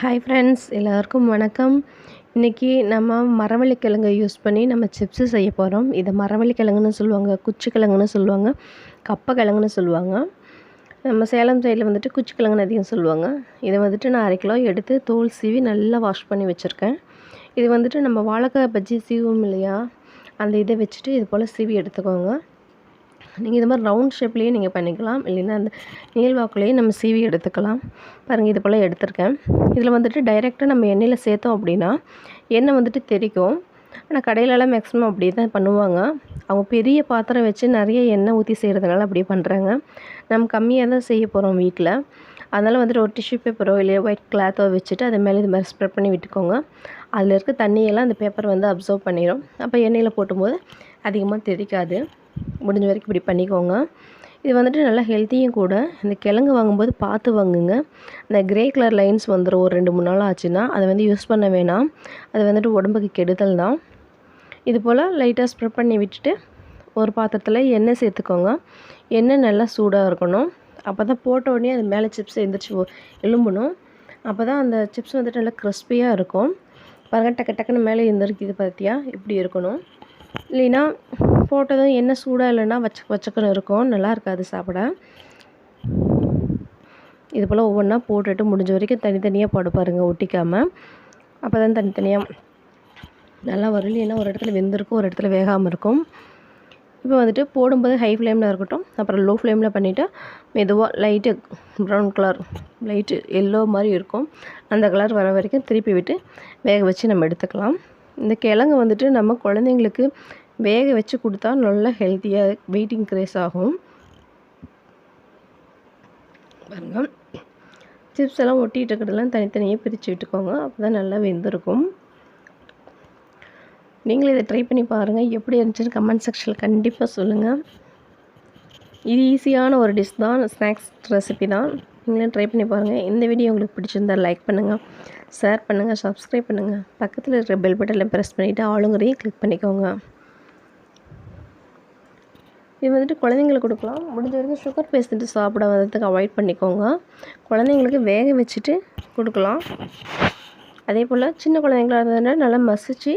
Hi friends, எல்லாருக்கும் வணக்கம். இன்றைக்கி நம்ம மரவள்ளிக்கிழங்கை யூஸ் பண்ணி நம்ம சிப்ஸு செய்ய போகிறோம். இதை மரவள்ளிக்கிழங்குன்னு சொல்லுவாங்க, குச்சிக்கிழங்குன்னு சொல்லுவாங்க, கப்பக்கிழங்குன்னு சொல்லுவாங்க. நம்ம சேலம் சைடில் வந்துட்டு குச்சிக்கிழங்குன்னு அதிகம் சொல்லுவாங்க. இதை வந்துட்டு நான் 1/2 கிலோ எடுத்து தோல் சீவி நல்லா வாஷ் பண்ணி வச்சுருக்கேன். இது வந்துட்டு நம்ம வாழைக்காய் பஜ்ஜி சீவும் இல்லையா, அந்த இதை வச்சுட்டு இது போல் சீவி எடுத்துக்கோங்க. நீங்கள் இது மாதிரி ரவுண்ட் ஷேப்லேயே நீங்கள் பண்ணிக்கலாம், இல்லைன்னா அந்த நீள்வாக்குலேயே நம்ம சீவி எடுத்துக்கலாம். பாருங்கள், இது போல் எடுத்திருக்கேன். இதில் வந்துட்டு டைரெக்டாக நம்ம எண்ணெயில் சேர்த்தோம் அப்படின்னா எண்ணெய் வந்துட்டு தெறிக்கும். ஆனால் கடையிலலாம் மேக்ஸிமம் அப்படி தான் பண்ணுவாங்க. அவங்க பெரிய பாத்திரம் வச்சு நிறைய எண்ணெய் ஊற்றி செய்கிறதுனால அப்படியே பண்ணுறாங்க. நம்ம கம்மியாக தான் செய்ய போகிறோம் வீட்டில். அதனால் வந்துட்டு ஒரு டிஷ்யூ பேப்பரோ இல்லை ஒயிட் கிளாத்தோ வச்சுட்டு அது மேலே இது மாதிரி ஸ்ப்ரெட் பண்ணி விட்டுக்கோங்க. அதில் இருக்க தண்ணியெல்லாம் அந்த பேப்பர் வந்து அப்சர்வ் பண்ணிடும். அப்போ எண்ணெயில் போட்டும்போது அதிகமாக தெரிக்காது. முடிஞ்ச வரைக்கும் இப்படி பண்ணிக்கோங்க. இது வந்துட்டு நல்லா ஹெல்த்தியும் கூட. இந்த கிழங்கு வாங்கும்போது பார்த்து வாங்குங்க. இந்த க்ரே கலர் லைன்ஸ் வந்துடும் ஒரு 2-3 நாள் ஆச்சுன்னா அதை வந்து யூஸ் பண்ண வேணாம். அது வந்துட்டு உடம்புக்கு கெடுதல் தான். இது போல் லைட்டாக ஸ்ப்ரெட் பண்ணி விட்டுட்டு ஒரு பாத்திரத்தில் எண்ணெய் சேர்த்துக்கோங்க. எண்ணெய் நல்லா சூடாக இருக்கணும். அப்போ தான் போட்ட உடனே அது மேலே சிப்ஸ் எழுந்திரிச்சி எலும்பணும். அப்போ தான் அந்த சிப்ஸ் வந்துட்டு நல்லா கிறிஸ்பியாக இருக்கும். பாருங்கள், டக்கு டக்குன்னு மேலே எழுந்திரிக்குது பார்த்தியா, இப்படி இருக்கணும். இல்லைன்னா போட்டதும் எண்ணெய் சூடாக இல்லைன்னா வச்சக்கன்னு இருக்கும், நல்லா இருக்காது சாப்பிட. இது போல் ஒவ்வொன்றா போட்டுட்டு முடிஞ்ச வரைக்கும் தனித்தனியாக போட பாருங்கள், ஒட்டிக்காமல். அப்போ தான் தனித்தனியாக நல்லா வரும். இல்லைன்னா ஒரு இடத்துல வெந்திருக்கும், ஒரு இடத்துல வேகாமல் இருக்கும். இப்போ வந்துட்டு போடும்போது ஹை ஃப்ளேமில் இருக்கட்டும். அப்புறம் லோ ஃப்ளேமில் பண்ணிவிட்டு மெதுவாக light brown colour, light yellow மாதிரி இருக்கும், அந்த கலர் வர வரைக்கும் திருப்பி விட்டு வேக வச்சு நம்ம எடுத்துக்கலாம். இந்த கிழங்கு வந்துட்டு நம்ம குழந்தைங்களுக்கு வேக வச்சு கொடுத்தா நல்லா ஹெல்த்தியாக வெயிட் இன்க்ரீஸ் ஆகும். பாருங்கள், சிப்ஸ் எல்லாம் ஒட்டிகிட்டு இருக்கிறதெல்லாம் தனித்தனியாக பிரித்து விட்டுக்கோங்க. அப்போ தான் நல்லா வெந்திருக்கும். நீங்களும் இதை ட்ரை பண்ணி பாருங்கள். எப்படி இருந்துச்சுன்னு கமெண்ட் செக்ஷனில் கண்டிப்பாக சொல்லுங்கள். இது ஈஸியான ஒரு டிஷ் தான், ஸ்நாக்ஸ் ரெசிபி தான். நீங்களும் ட்ரை பண்ணி பாருங்கள். இந்த வீடியோ உங்களுக்கு பிடிச்சிருந்தால் லைக் பண்ணுங்கள், ஷேர் பண்ணுங்கள், சப்ஸ்கிரைப் பண்ணுங்கள். பக்கத்தில் இருக்கிற பெல் பட்டனில் ப்ரெஸ் பண்ணிவிட்டு ஆளுங்களையும் கிளிக் பண்ணிக்கோங்க. இது வந்துட்டு குழந்தைங்களுக்கு கொடுக்கலாம். முடிஞ்ச வரைக்கும் சுகர் பேஷண்ட்டு சாப்பிட வந்ததுக்கு அவாய்ட் பண்ணிக்கோங்க. குழந்தைங்களுக்கு வேக வச்சுட்டு கொடுக்கலாம். அதே போல் சின்ன குழந்தைங்களாக இருந்ததுன்னா நல்லா மசிச்சு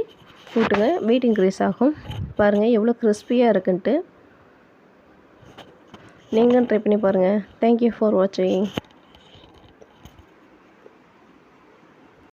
கூட்டுங்க, வெயிட் இன்க்ரீஸ் ஆகும். பாருங்கள் எவ்வளோ கிறிஸ்பியாக இருக்குன்ட்டு. நீங்களும் ட்ரை பண்ணி பாருங்கள். தேங்க்யூ ஃபார் வாட்சிங்.